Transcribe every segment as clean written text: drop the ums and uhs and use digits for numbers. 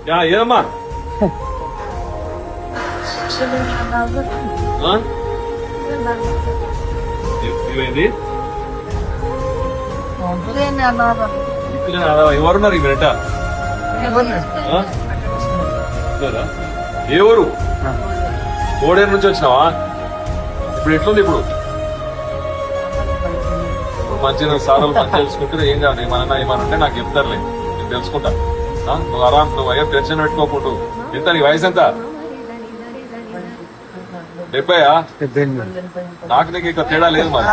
ఏదమ్మా ఏమైంది? ఎవరున్నారు ఈ వెంట? ఏ ఊరు? కోడేరు నుంచి వచ్చినావా? ఇప్పుడు ఎట్లుంది? ఇప్పుడు మంచిగా సారాలు మంచి తెలుసుకుంటే ఏం కాదు. ఏమన్నా ఉంటే నాకు చెప్తారులే, నేను తెలుసుకుంటా. నువ్వు ఆరాం, నువ్వు అయ్యా టెన్షన్ పెట్టుకోకుండా. ఎంత నీ వయసు ఎంత? 70? నాకు నీకు ఇక్కడ తేడా లేదు మరి.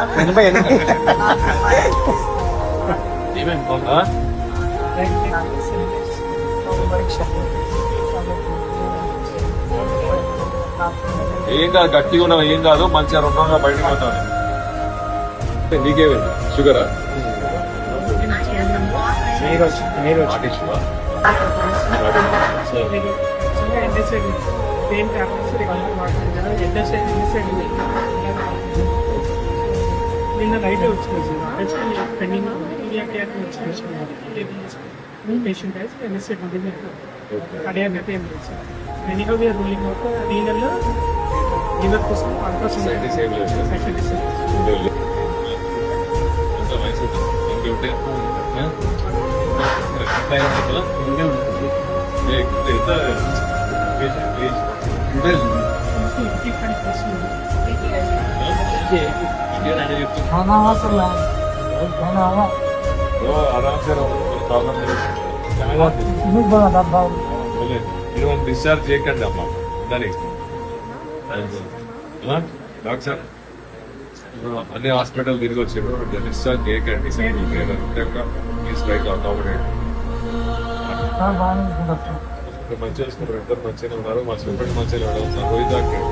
ఏం కాదు, గట్టిగా ఉన్నావు, ఏం కాదు. మంచిగా 2 రోజులుగా బయటకు పోతాను. నీకేమైంది? షుగరా? నిన్న నైట్ వచ్చింది పేషెంట్ అడియా ఏం లేదు sir. Anyhow we are ruling out రీనల్లో లివర్ కోసం డిశ్చార్జ్ చేయకండి అమ్మా. దానికి డాక్టర్ అన్ని హాస్పిటల్ తిరిగి వచ్చేప్పుడు డిశ్చార్జ్ చేయకండి. మంచిగా చూసుకుంటారు, ఇద్దరు మంచిగా ఉన్నారు. మా స్టూడెంట్ మంచిగా ఉన్నారు. రోహిత్ డాక్టర్